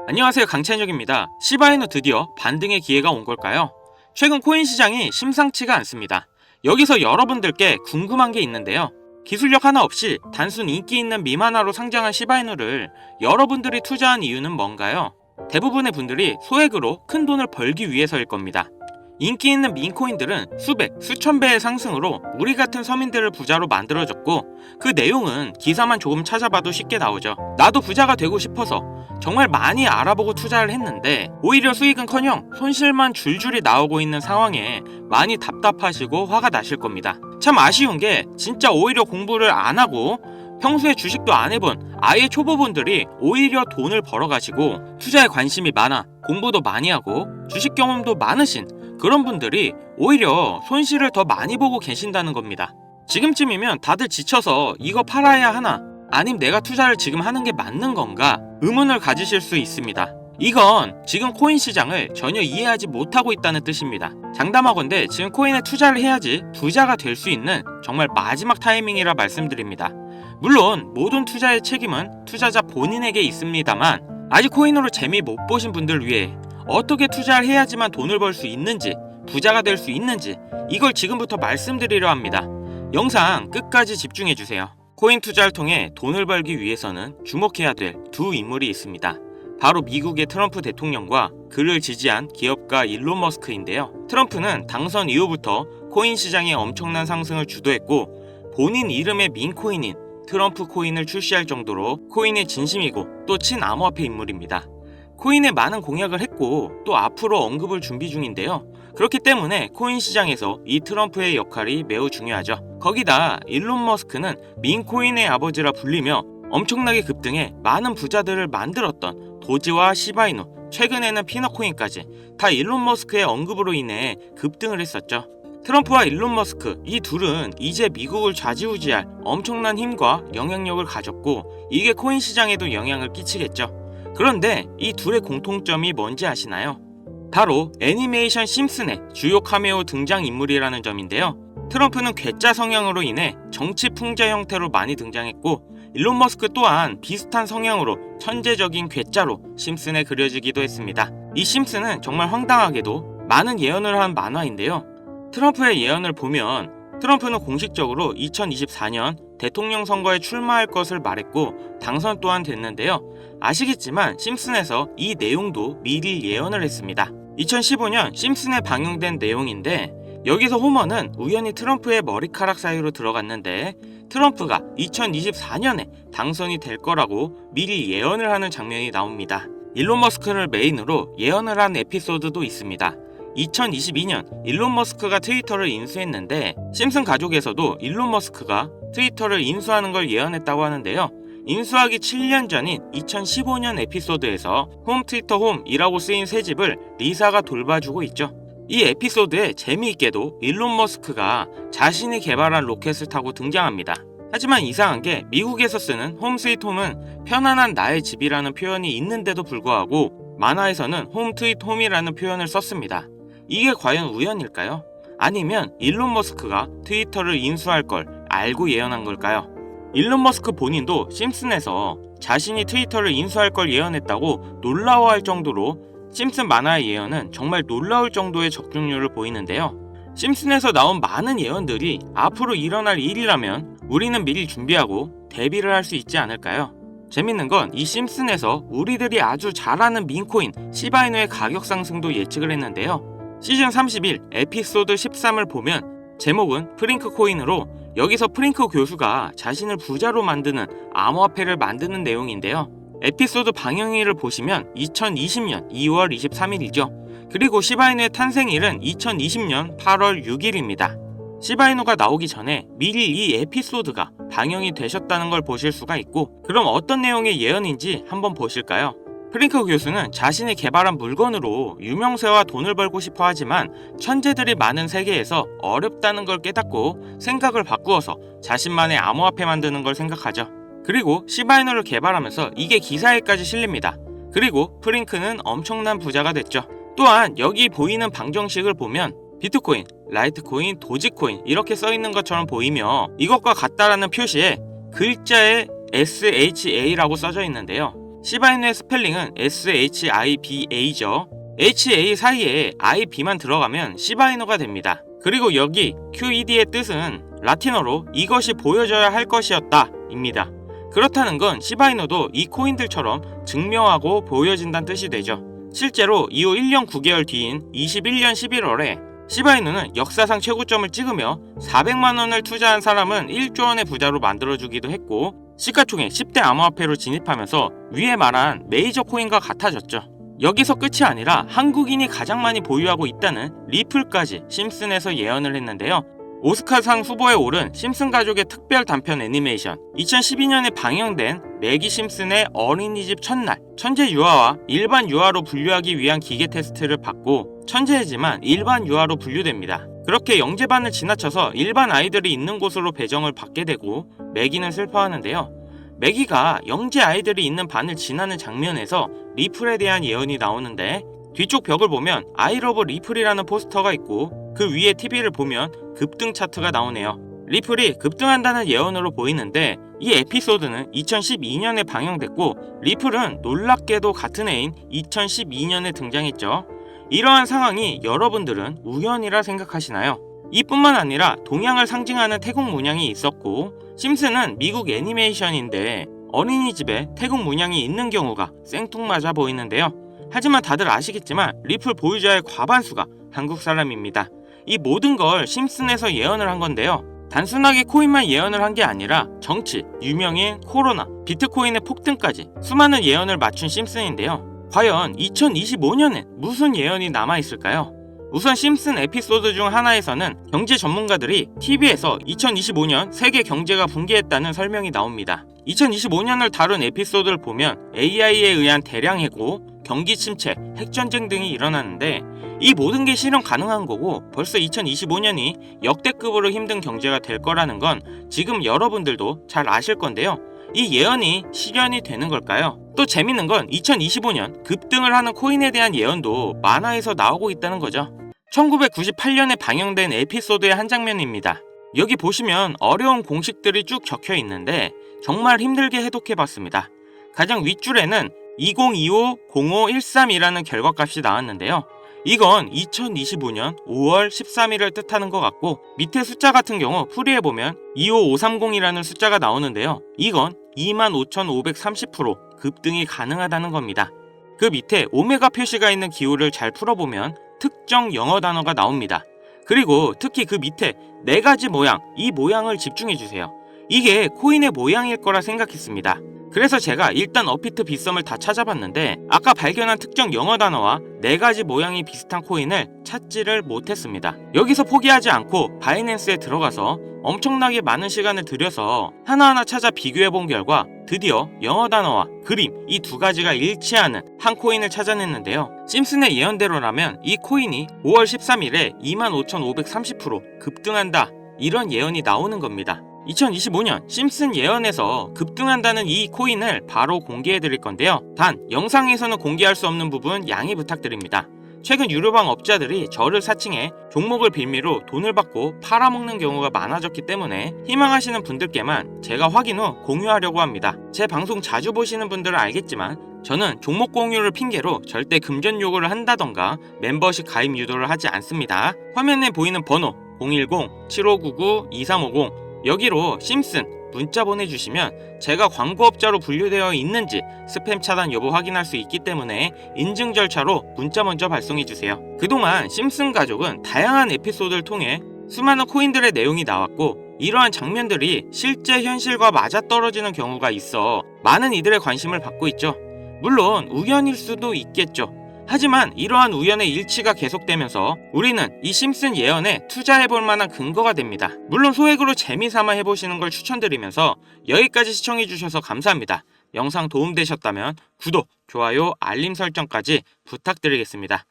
안녕하세요, 강찬혁입니다. 시바이누 드디어 반등의 기회가 온 걸까요? 최근 코인 시장이 심상치가 않습니다. 여기서 여러분들께 궁금한 게 있는데요. 기술력 하나 없이 단순 인기 있는 밈 하나로 상장한 시바이누를 여러분들이 투자한 이유는 뭔가요? 대부분의 분들이 소액으로 큰 돈을 벌기 위해서일 겁니다. 인기 있는 밈코인들은 수백, 수천 배의 상승으로 우리 같은 서민들을 부자로 만들어줬고, 그 내용은 기사만 조금 찾아봐도 쉽게 나오죠. 나도 부자가 되고 싶어서 정말 많이 알아보고 투자를 했는데 오히려 수익은커녕 손실만 줄줄이 나오고 있는 상황에 많이 답답하시고 화가 나실 겁니다. 참 아쉬운 게 진짜 오히려 공부를 안 하고 평소에 주식도 안 해본 아예 초보분들이 오히려 돈을 벌어가시고, 투자에 관심이 많아 공부도 많이 하고 주식 경험도 많으신 그런 분들이 오히려 손실을 더 많이 보고 계신다는 겁니다. 지금쯤이면 다들 지쳐서 이거 팔아야 하나, 아님 내가 투자를 지금 하는 게 맞는 건가 의문을 가지실 수 있습니다. 이건 지금 코인 시장을 전혀 이해하지 못하고 있다는 뜻입니다. 장담하건대 지금 코인에 투자를 해야지 부자가 될 수 있는 정말 마지막 타이밍이라 말씀드립니다. 물론 모든 투자의 책임은 투자자 본인에게 있습니다만, 아직 코인으로 재미 못 보신 분들 위해 어떻게 투자를 해야지만 돈을 벌 수 있는지, 부자가 될 수 있는지 이걸 지금부터 말씀드리려 합니다. 영상 끝까지 집중해주세요. 코인 투자를 통해 돈을 벌기 위해서는 주목해야 될 두 인물이 있습니다. 바로 미국의 트럼프 대통령과 그를 지지한 기업가 일론 머스크인데요. 트럼프는 당선 이후부터 코인 시장의 엄청난 상승을 주도했고, 본인 이름의 밈코인인 트럼프 코인을 출시할 정도로 코인의 진심이고 또 친암호화폐 인물입니다. 코인에 많은 공약을 했고 또 앞으로 언급을 준비 중인데요. 그렇기 때문에 코인 시장에서 이 트럼프의 역할이 매우 중요하죠. 거기다 일론 머스크는 밈코인의 아버지라 불리며 엄청나게 급등해 많은 부자들을 만들었던 도지와 시바이누, 최근에는 피너코인까지 다 일론 머스크의 언급으로 인해 급등을 했었죠. 트럼프와 일론 머스크, 이 둘은 이제 미국을 좌지우지할 엄청난 힘과 영향력을 가졌고, 이게 코인 시장에도 영향을 끼치겠죠. 그런데 이 둘의 공통점이 뭔지 아시나요? 바로 애니메이션 심슨의 주요 카메오 등장인물이라는 점인데요. 트럼프는 괴짜 성향으로 인해 정치 풍자 형태로 많이 등장했고, 일론 머스크 또한 비슷한 성향으로 천재적인 괴짜로 심슨에 그려지기도 했습니다. 이 심슨은 정말 황당하게도 많은 예언을 한 만화인데요. 트럼프의 예언을 보면 트럼프는 공식적으로 2024년 대통령 선거에 출마할 것을 말했고 당선 또한 됐는데요. 아시겠지만 심슨에서 이 내용도 미리 예언을 했습니다. 2015년 심슨에 방영된 내용인데, 여기서 호머는 우연히 트럼프의 머리카락 사이로 들어갔는데 트럼프가 2024년에 당선이 될 거라고 미리 예언을 하는 장면이 나옵니다. 일론 머스크를 메인으로 예언을 한 에피소드도 있습니다. 2022년 일론 머스크가 트위터를 인수했는데 심슨 가족에서도 일론 머스크가 트위터를 인수하는 걸 예언했다고 하는데요. 인수하기 7년 전인 2015년 에피소드에서 홈 트위터 홈이라고 쓰인 새 집을 리사가 돌봐주고 있죠. 이 에피소드에 재미있게도 일론 머스크가 자신이 개발한 로켓을 타고 등장합니다. 하지만 이상한 게 미국에서 쓰는 홈 스위트 홈은 편안한 나의 집이라는 표현이 있는데도 불구하고 만화에서는 홈 트위트 홈이라는 표현을 썼습니다. 이게 과연 우연일까요? 아니면 일론 머스크가 트위터를 인수할 걸 알고 예언한 걸까요? 일론 머스크 본인도 심슨에서 자신이 트위터를 인수할 걸 예언했다고 놀라워할 정도로 심슨 만화의 예언은 정말 놀라울 정도의 적중률을 보이는데요. 심슨에서 나온 많은 예언들이 앞으로 일어날 일이라면 우리는 미리 준비하고 대비를 할 수 있지 않을까요? 재밌는 건 이 심슨에서 우리들이 아주 잘 아는 밈코인 시바이누의 가격 상승도 예측을 했는데요. 시즌 31 에피소드 13을 보면 제목은 프링크 코인으로, 여기서 프링크 교수가 자신을 부자로 만드는 암호화폐를 만드는 내용인데요. 에피소드 방영일을 보시면 2020년 2월 23일이죠. 그리고 시바이누의 탄생일은 2020년 8월 6일입니다. 시바이누가 나오기 전에 미리 이 에피소드가 방영이 되셨다는 걸 보실 수가 있고, 그럼 어떤 내용의 예언인지 한번 보실까요? 프링크 교수는 자신이 개발한 물건으로 유명세와 돈을 벌고 싶어 하지만 천재들이 많은 세계에서 어렵다는 걸 깨닫고 생각을 바꾸어서 자신만의 암호화폐 만드는 걸 생각하죠. 그리고 시바이누를 개발하면서 이게 기사에까지 실립니다. 그리고 프링크는 엄청난 부자가 됐죠. 또한 여기 보이는 방정식을 보면 비트코인, 라이트코인, 도지코인 이렇게 써있는 것처럼 보이며, 이것과 같다라는 표시에 글자에 SHA라고 써져 있는데요. 시바이누의 스펠링은 SHIBA죠. HA 사이에 IB만 들어가면 시바이누가 됩니다. 그리고 여기 QED의 뜻은 라틴어로 이것이 보여져야 할 것이었다 입니다. 그렇다는 건 시바이누도 이 코인들처럼 증명하고 보여진다는 뜻이 되죠. 실제로 이후 1년 9개월 뒤인 21년 11월에 시바이누는 역사상 최고점을 찍으며 400만원을 투자한 사람은 1조 원의 부자로 만들어주기도 했고, 시가총액 10대 암호화폐로 진입하면서 위에 말한 메이저 코인과 같아졌죠. 여기서 끝이 아니라 한국인이 가장 많이 보유하고 있다는 리플까지 심슨에서 예언을 했는데요. 오스카상 후보에 오른 심슨 가족의 특별 단편 애니메이션, 2012년에 방영된 매기 심슨의 어린이집 첫날, 천재 유아와 일반 유아로 분류하기 위한 기계 테스트를 받고 천재이지만 일반 유아로 분류됩니다. 그렇게 영재반을 지나쳐서 일반 아이들이 있는 곳으로 배정을 받게 되고 매기는 슬퍼하는데요. 매기가 영재 아이들이 있는 반을 지나는 장면에서 리플에 대한 예언이 나오는데, 뒤쪽 벽을 보면 I love 리플이라는 포스터가 있고 그 위에 TV를 보면 급등 차트가 나오네요. 리플이 급등한다는 예언으로 보이는데, 이 에피소드는 2012년에 방영됐고 리플은 놀랍게도 같은 해인 2012년에 등장했죠. 이러한 상황이 여러분들은 우연이라 생각하시나요? 이뿐만 아니라 동양을 상징하는 태국 문양이 있었고, 심슨은 미국 애니메이션인데 어린이집에 태국 문양이 있는 경우가 생뚱맞아 보이는데요. 하지만 다들 아시겠지만 리플 보유자의 과반수가 한국 사람입니다. 이 모든 걸 심슨에서 예언을 한 건데요. 단순하게 코인만 예언을 한 게 아니라 정치, 유명인, 코로나, 비트코인의 폭등까지 수많은 예언을 맞춘 심슨인데요. 과연 2025년엔 무슨 예언이 남아있을까요? 우선 심슨 에피소드 중 하나에서는 경제 전문가들이 TV에서 2025년 세계 경제가 붕괴했다는 설명이 나옵니다. 2025년을 다룬 에피소드를 보면 AI에 의한 대량 해고, 경기 침체, 핵전쟁 등이 일어나는데, 이 모든 게 실현 가능한 거고 벌써 2025년이 역대급으로 힘든 경제가 될 거라는 건 지금 여러분들도 잘 아실 건데요. 이 예언이 실현이 되는 걸까요? 또 재밌는 건 2025년 급등을 하는 코인에 대한 예언도 만화에서 나오고 있다는 거죠. 1998년에 방영된 에피소드의 한 장면입니다. 여기 보시면 어려운 공식들이 쭉 적혀 있는데 정말 힘들게 해독해봤습니다. 가장 윗줄에는 2025-0513이라는 결과값이 나왔는데요. 이건 2025년 5월 13일을 뜻하는 것 같고, 밑에 숫자 같은 경우 풀이해보면 25530이라는 숫자가 나오는데요. 이건 25,530% 급등이 가능하다는 겁니다. 그 밑에 오메가 표시가 있는 기호를 잘 풀어보면 특정 영어 단어가 나옵니다. 그리고 특히 그 밑에 4가지 모양, 이 모양을 집중해주세요. 이게 코인의 모양일 거라 생각했습니다. 그래서 제가 일단 업비트 빗썸을 다 찾아봤는데 아까 발견한 특정 영어 단어와 4가지 모양이 비슷한 코인을 찾지를 못했습니다. 여기서 포기하지 않고 바이낸스에 들어가서 엄청나게 많은 시간을 들여서 하나하나 찾아 비교해본 결과 드디어 영어 단어와 그림, 이 2가지가 일치하는 한 코인을 찾아냈는데요. 심슨의 예언대로라면 이 코인이 5월 13일에 25,530% 급등한다, 이런 예언이 나오는 겁니다. 2025년 심슨 예언에서 급등한다는 이 코인을 바로 공개해 드릴 건데요. 단 영상에서는 공개할 수 없는 부분 양해 부탁드립니다. 최근 유료방 업자들이 저를 사칭해 종목을 빌미로 돈을 받고 팔아먹는 경우가 많아졌기 때문에 희망하시는 분들께만 제가 확인 후 공유하려고 합니다. 제 방송 자주 보시는 분들은 알겠지만 저는 종목 공유를 핑계로 절대 금전 요구를 한다던가 멤버십 가입 유도를 하지 않습니다. 화면에 보이는 번호 010-7599-2350 여기로 심슨 문자 보내주시면 제가 광고업자로 분류되어 있는지 스팸 차단 여부 확인할 수 있기 때문에 인증 절차로 문자 먼저 발송해주세요. 그동안 심슨 가족은 다양한 에피소드를 통해 수많은 코인들의 내용이 나왔고, 이러한 장면들이 실제 현실과 맞아떨어지는 경우가 있어 많은 이들의 관심을 받고 있죠. 물론 우연일 수도 있겠죠. 하지만 이러한 우연의 일치가 계속되면서 우리는 이 심슨 예언에 투자해볼 만한 근거가 됩니다. 물론 소액으로 재미삼아 해보시는 걸 추천드리면서 여기까지 시청해주셔서 감사합니다. 영상 도움되셨다면 구독, 좋아요, 알림 설정까지 부탁드리겠습니다.